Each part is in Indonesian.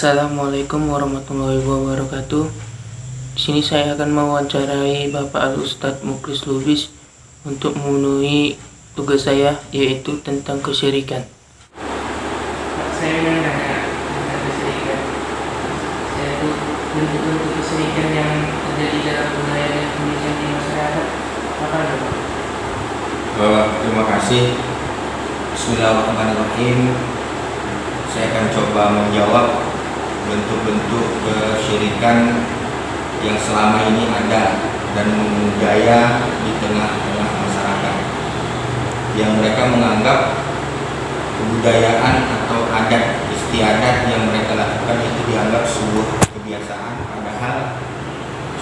Assalamualaikum warahmatullahi wabarakatuh. Di sini saya akan mewawancarai Bapak Al-Ustadz Muklis Lubis untuk memenuhi tugas saya, yaitu tentang kesyirikan. Saya ingin tanya tentang kesyirikan, yaitu bentuk-bentuk kesyirikan yang terjadi dalam budaya dan kebiasaan di masyarakat. Apa ada, Pak? Terima kasih. Bismillahirrahmanirrahim. Saya akan coba menjawab bentuk-bentuk kesyirikan yang selama ini ada dan memudaya di tengah-tengah masyarakat, yang mereka menganggap kebudayaan atau adat istiadat yang mereka lakukan itu dianggap sebuah kebiasaan, padahal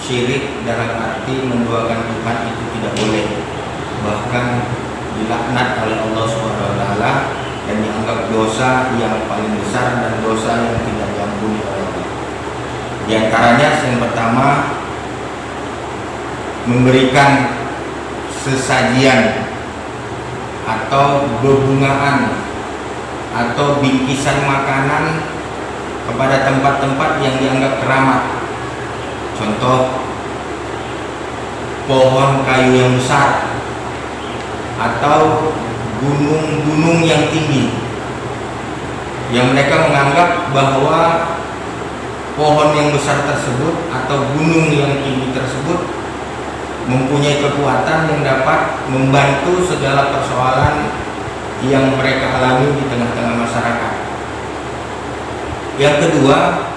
syirik dalam arti menduakan Tuhan itu tidak boleh, bahkan dilaknat oleh Allah SWT dan dianggap dosa yang paling besar dan dosa yang tidak diampuni oleh Allah. Di antaranya yang pertama, memberikan sesajian atau bebungaan atau bingkisan makanan kepada tempat-tempat yang dianggap keramat. Contoh, pohon kayu yang besar atau gunung-gunung yang tinggi, yang mereka menganggap bahwa pohon yang besar tersebut atau gunung yang tinggi tersebut mempunyai kekuatan yang dapat membantu segala persoalan yang mereka alami di tengah-tengah masyarakat. Yang kedua,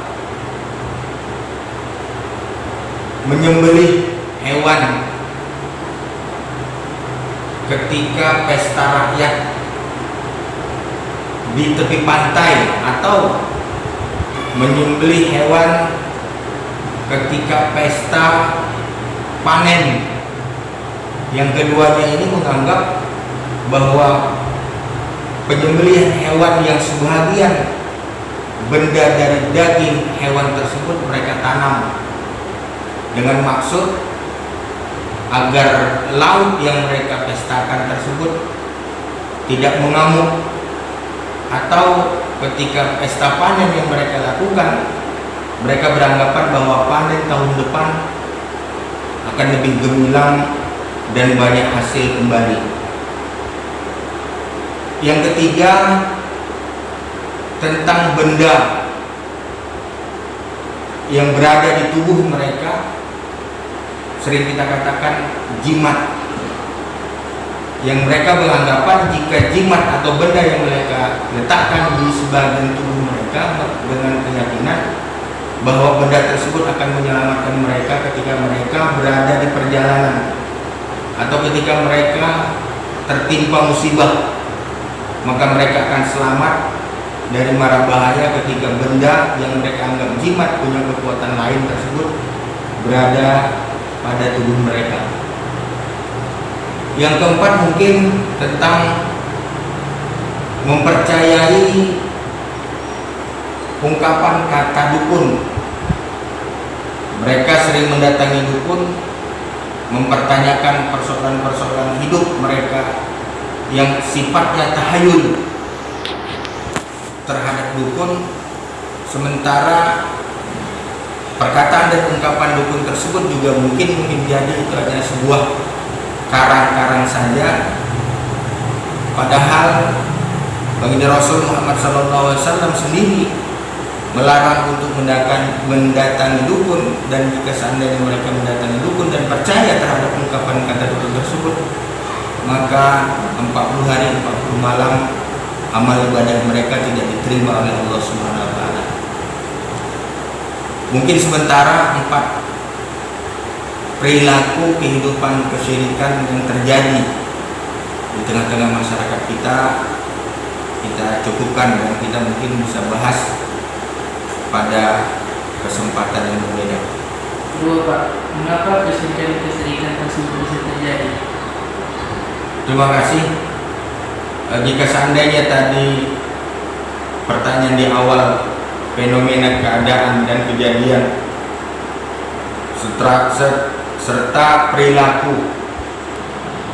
menyembelih hewan ketika pesta rakyat di tepi pantai, atau menyembelih hewan ketika pesta panen. Yang keduanya ini menganggap bahwa penyembelihan hewan yang sebagian benda dari daging hewan tersebut mereka tanam dengan maksud agar laut yang mereka pestakan tersebut tidak mengamuk, atau ketika pesta panen yang mereka lakukan, mereka beranggapan bahwa panen tahun depan akan lebih gemilang dan banyak hasil kembali. Yang ketiga, tentang benda yang berada di tubuh mereka, sering kita katakan jimat, yang mereka beranggapan jika jimat atau benda yang mereka letakkan di sebagian tubuh mereka dengan keyakinan bahwa benda tersebut akan menyelamatkan mereka ketika mereka berada di perjalanan atau ketika mereka tertimpa musibah, maka mereka akan selamat dari mara bahaya ketika benda yang mereka anggap jimat punya kekuatan lain tersebut berada pada tubuh mereka. Yang keempat, mungkin tentang mempercayai ungkapan kata dukun. Mereka sering mendatangi dukun, mempertanyakan persoalan-persoalan hidup mereka yang sifatnya tahayul terhadap dukun, sementara perkataan dan ungkapan dukun tersebut juga mungkin jadi itu adalah sebuah karang-karang saja, padahal baginda Rasul Muhammad SAW sendiri melarang untuk mendatangi dukun, dan jika seandainya mereka mendatangi dukun dan percaya terhadap ungkapan kata dukun tersebut, maka 40 hari 40 malam amal ibadah mereka tidak diterima oleh Allah Subhanahu wa taala. Mungkin sementara 4 perilaku kehidupan kesyirikan yang terjadi di tengah-tengah masyarakat kita cukupkan, dan kita mungkin bisa bahas pada kesempatan yang berbeda. Kedua, Pak, mengapa kesyirikan tersebut bisa terjadi? Terima kasih. Jika seandainya tadi pertanyaan di awal, fenomena keadaan dan kejadian serta perilaku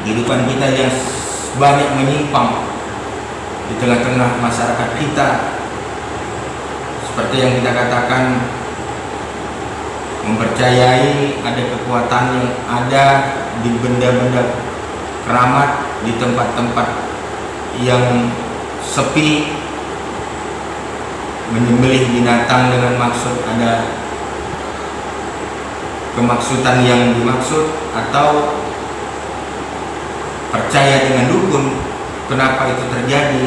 kehidupan kita yang banyak menyimpang di tengah-tengah masyarakat kita, seperti yang kita katakan, mempercayai ada kekuatan yang ada di benda-benda keramat, di tempat-tempat yang sepi, menyembelih binatang dengan maksud ada kemaksudan yang dimaksud, atau percaya dengan dukun. Kenapa itu terjadi?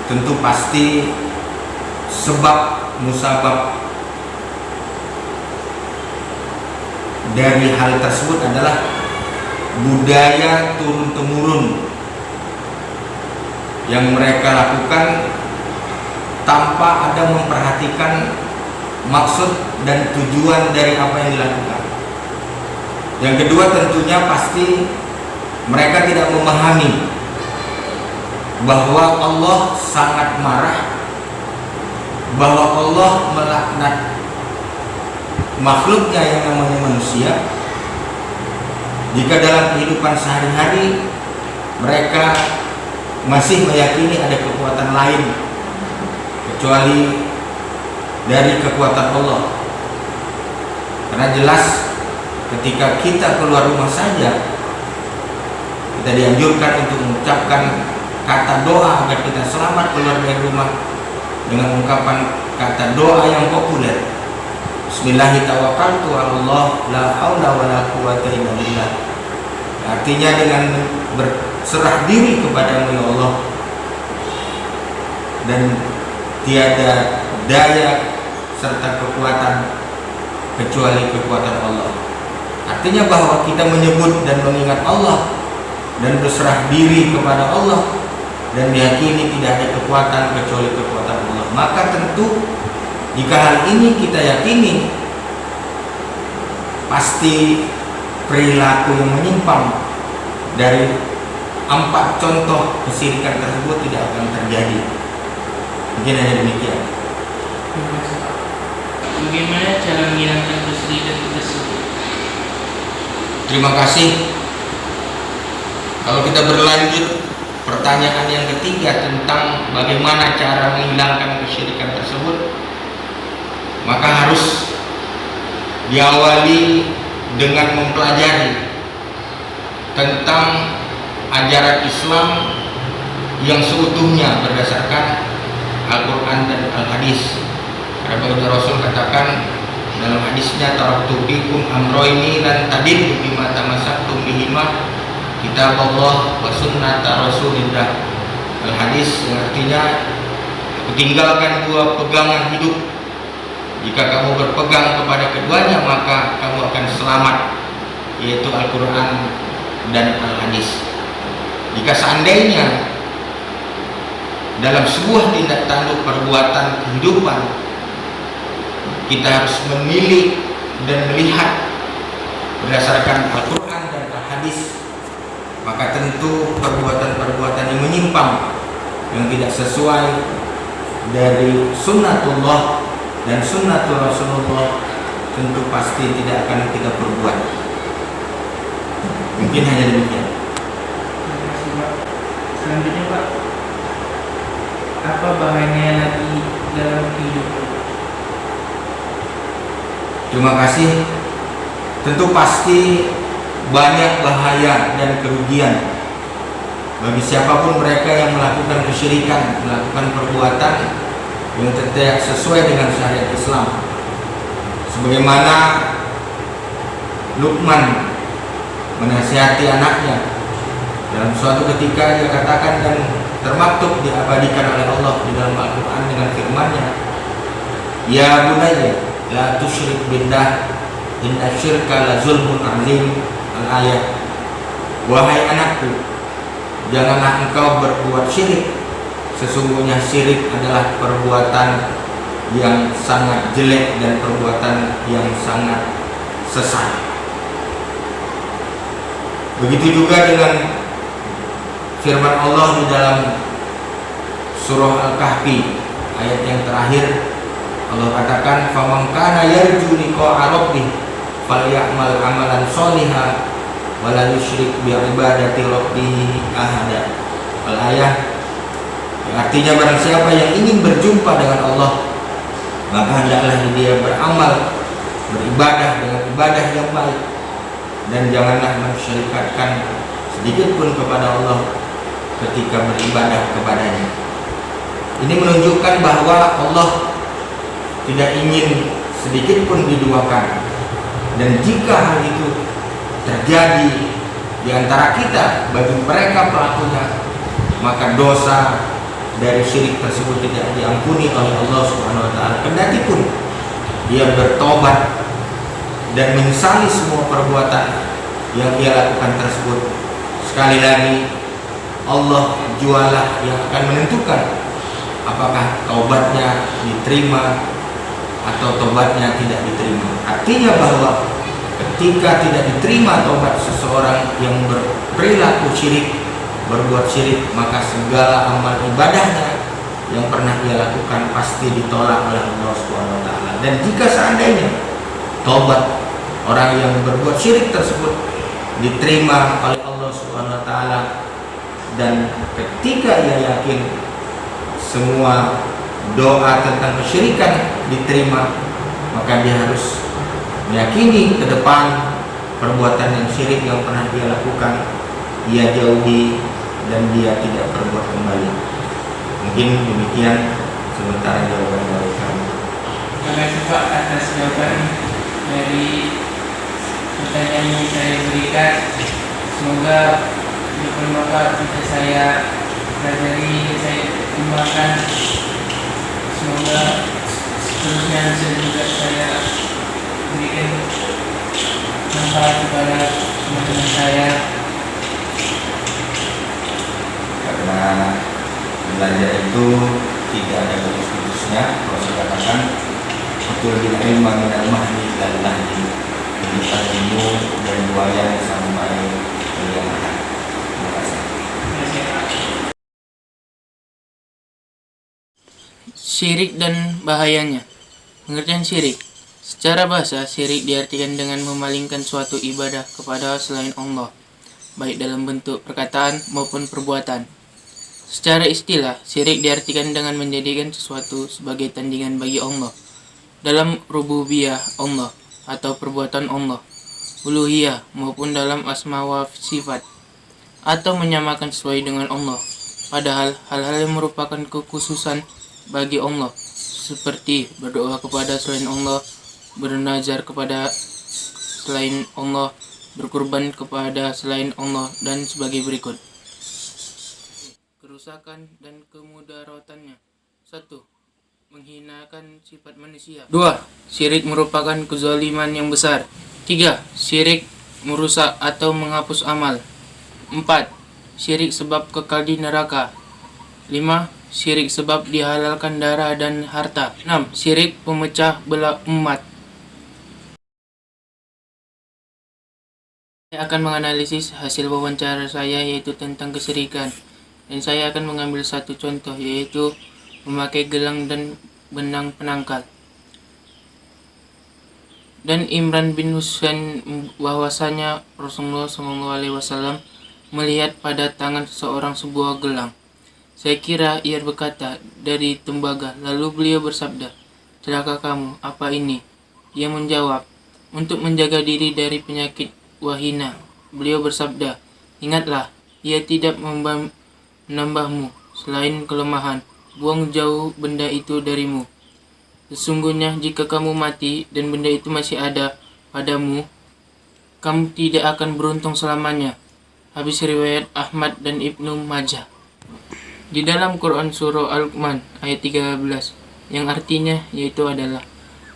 Tentu pasti sebab musabab dari hal tersebut adalah budaya turun-temurun yang mereka lakukan tanpa ada memperhatikan maksud dan tujuan dari apa yang dilakukan. Yang kedua, tentunya pasti mereka tidak memahami bahwa Allah sangat marah, bahwa Allah melaknat makhluknya yang namanya manusia jika dalam kehidupan sehari-hari mereka masih meyakini ada kekuatan lain kecuali dari kekuatan Allah. Karena jelas ketika kita keluar rumah saja, kita dianjurkan untuk mengucapkan kata doa agar kita selamat keluar dari rumah dengan ungkapan kata doa yang populer, Bismillahirrahmanirrahim, la haula wala quwwata illa billah. Artinya dengan berserah diri kepadamu ya Allah, dan tiada daya serta kekuatan kecuali kekuatan Allah. Artinya bahwa kita menyebut dan mengingat Allah dan berserah diri kepada Allah dan meyakini tidak ada kekuatan kecuali kekuatan Allah. Maka tentu jika hal ini kita yakini, pasti perilaku yang menyimpang dari 4 contoh kesyirikan tersebut tidak akan terjadi. Mungkin hanya demikian. Bagaimana cara menghilangkan kesyirikan tersebut? Terima kasih. Kalau kita berlanjut pertanyaan yang ketiga tentang bagaimana cara menghilangkan kesyirikan tersebut, maka harus diawali dengan mempelajari tentang ajaran Islam yang seutuhnya berdasarkan Al-Quran dan Al-Hadis. Karena baginda Rasul katakan dalam hadisnya, taraktu fikum amroini lan tadillu bima tamassaktum bihima, kitab Allah wa sunnata Rasulillah. Al-Hadis yang artinya, aku tinggalkan 2 pegangan hidup, jika kamu berpegang kepada keduanya maka kamu akan selamat, yaitu Al-Quran dan Al-Hadis. Jika seandainya dalam sebuah tindak tanduk perbuatan kehidupan kita harus memilih dan melihat berdasarkan Al-Quran dan Al-Hadis, maka tentu perbuatan-perbuatan yang menyimpang, yang tidak sesuai dari sunnatullah dan sunnatul Rasulullah, tentu pasti tidak akan kita perbuat. Mungkin hanya demikian. Terima kasih, Pak. Selanjutnya, Pak, apa bahayanya Nabi dalam kehidupan? Terima kasih. Tentu pasti banyak bahaya dan kerugian bagi siapapun mereka yang melakukan kesyirikan, melakukan perbuatan yang tidak sesuai dengan syariat Islam. Sebagaimana Luqman menasihati anaknya dalam suatu ketika, dia katakan dan termaktub diabadikan oleh Allah di dalam Al-Quran dengan firman-Nya, ya bunayya la tusyrik billah inna syirka la zulmun azim. Al-ayat, wahai anakku, janganlah engkau berbuat syirik, sesungguhnya syirik adalah perbuatan yang sangat jelek dan perbuatan yang sangat sesat. Begitu juga dengan firman Allah di dalam surah Al-Kahfi ayat yang terakhir. Allah katakan, faman kana yarju liqa'a rabbih falyamal amalan sholihan wa la yusyrik bi ibadati rabbih ahada. Al-ayat, artinya barang siapa yang ingin berjumpa dengan Allah, maka hendaklah dia beramal, beribadah dengan ibadah yang baik, dan janganlah mensyirikatkan sedikit pun kepada Allah ketika beribadah kepadanya. Ini menunjukkan bahwa Allah tidak ingin sedikit pun diduakan, dan jika hal itu terjadi di antara kita bagi mereka pelakunya, maka dosa dari syirik tersebut tidak diampuni oleh Allah Subhanahu wa taala. Kendati pun dia bertobat dan menyesali semua perbuatan yang ia lakukan tersebut, sekali lagi Allah jualah yang akan menentukan apakah taubatnya diterima atau taubatnya tidak diterima. Artinya bahwa ketika tidak diterima taubat seseorang yang berperilaku syirik, berbuat syirik, maka segala amal ibadahnya yang pernah ia lakukan pasti ditolak oleh Allah Subhanahu wa taala. Dan jika seandainya taubat orang yang berbuat syirik tersebut diterima oleh Allah Subhanahu wa taala, dan ketika ia yakin semua doa tentang kesyirikan diterima, maka dia harus meyakini ke depan perbuatan yang syirik yang pernah dia lakukan ia jauhi dan dia tidak berbuat kembali. Mungkin demikian sementara jawaban dari kami. Terima kasih Pak atas jawaban dari pertanyaan yang saya berikan. Semoga bermanfaat bisa saya pelajari, saya kembangkan. Semoga seterusnya bisa juga saya berikan manfaat kepada teman-teman saya. Karena belajar itu tidak ada putus-putusnya. Kalau saya katakan betul bil ilma minal mahdi dan lahdi, menimba ilmu dan buaya sampai yang akan. Terima kasih. Syirik dan bahayanya. Pengertian syirik. Secara bahasa, syirik diartikan dengan memalingkan suatu ibadah kepada selain Allah, baik dalam bentuk perkataan maupun perbuatan. Secara istilah, syirik diartikan dengan menjadikan sesuatu sebagai tandingan bagi Allah dalam rububiyah Allah atau perbuatan Allah, uluhiyah maupun dalam asma wa sifat, atau menyamakan sesuai dengan Allah. Padahal hal-hal yang merupakan kekhususan bagi Allah, seperti berdoa kepada selain Allah, bernazar kepada selain Allah, berkurban kepada selain Allah, dan sebagai berikut. Kerusakan dan kemudaratannya. 1. Menghinakan sifat manusia. 2. Syirik merupakan kezaliman yang besar. 3. Syirik merusak atau menghapus amal. 4. Syirik sebab kekal di neraka. 5. Syirik sebab dihalalkan darah dan harta. 6. Syirik pemecah belah umat. Saya akan menganalisis hasil wawancara saya, yaitu tentang kesyirikan. Dan saya akan mengambil satu contoh, yaitu memakai gelang dan benang penangkal. Dan Imran bin Husain bahwasanya Rasulullah SAW melihat pada tangan seseorang sebuah gelang. Saya kira ia berkata dari tembaga. Lalu beliau bersabda, "Celaka kamu, apa ini?" Ia menjawab, "Untuk menjaga diri dari penyakit wahina." Beliau bersabda, "Ingatlah, ia tidak menambahmu selain kelemahan. Buang jauh benda itu darimu. Sesungguhnya jika kamu mati dan benda itu masih ada padamu, kamu tidak akan beruntung selamanya." Habis riwayat Ahmad dan Ibnu Majah. Di dalam Quran surah Al-Luqman ayat 13, yang artinya yaitu adalah,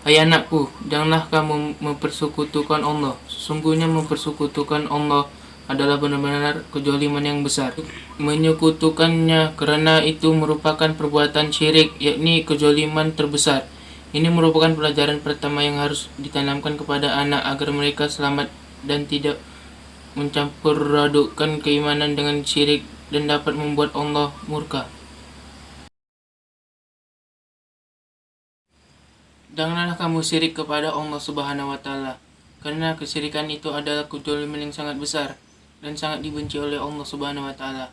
"Hai anakku, janganlah kamu mempersekutukan Allah. Sesungguhnya mempersekutukan Allah adalah benar-benar kezaliman yang besar." Menyekutukannya kerana itu merupakan perbuatan syirik, yakni kezaliman terbesar. Ini merupakan pelajaran pertama yang harus ditanamkan kepada anak agar mereka selamat dan tidak mencampur adukkan keimanan dengan syirik dan dapat membuat Allah murka. Janganlah kamu syirik kepada Allah Subhanahu wa taala, karena kesyirikan itu adalah kezaliman yang sangat besar dan sangat dibenci oleh Allah Subhanahu wa taala.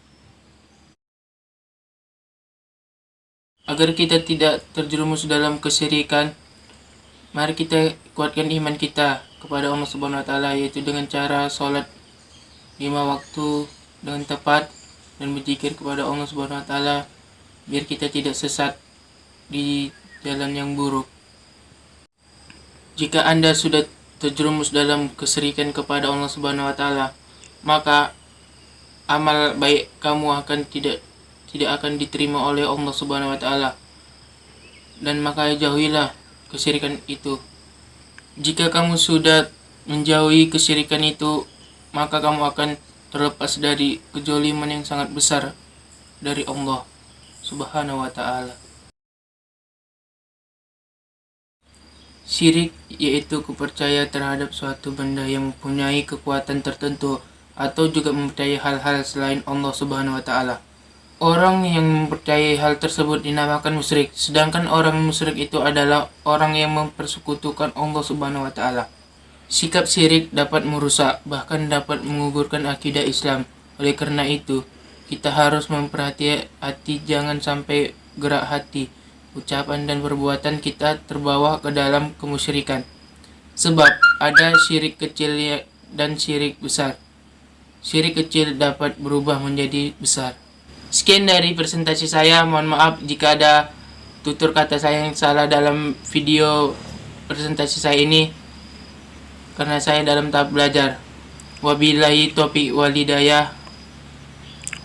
Agar kita tidak terjerumus dalam kesyirikan, mari kita kuatkan iman kita kepada Allah Subhanahu wa taala, yaitu dengan cara salat 5 waktu dengan tepat dan berzikir kepada Allah Subhanahu wa taala biar kita tidak sesat di jalan yang buruk. Jika Anda sudah terjerumus dalam kesyirikan kepada Allah Subhanahu wa taala, maka amal baik kamu akan tidak akan diterima oleh Allah Subhanahu wa taala. Dan maka jauhilah kesyirikan itu. Jika kamu sudah menjauhi kesyirikan itu, maka kamu akan terlepas dari kezaliman yang sangat besar dari Allah Subhanahu wa taala. Syirik yaitu kepercayaan terhadap suatu benda yang mempunyai kekuatan tertentu atau juga mempercayai hal-hal selain Allah Subhanahu wa taala. Orang yang mempercayai hal tersebut dinamakan musyrik, sedangkan orang musyrik itu adalah orang yang mempersekutukan Allah Subhanahu wa taala. Sikap syirik dapat merusak, bahkan dapat menggugurkan akidah Islam. Oleh karena itu, kita harus memperhati-hati jangan sampai gerak hati, ucapan dan perbuatan kita terbawa ke dalam kemusyrikan. Sebab ada syirik kecil dan syirik besar. Syirik kecil dapat berubah menjadi besar. Sekian dari presentasi saya. Mohon maaf jika ada tutur kata saya yang salah dalam video presentasi saya ini, karena saya dalam tahap belajar. Wabillahi taufiq wal hidayah.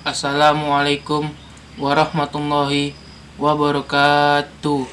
Assalamualaikum warahmatullahi wabarakatuh.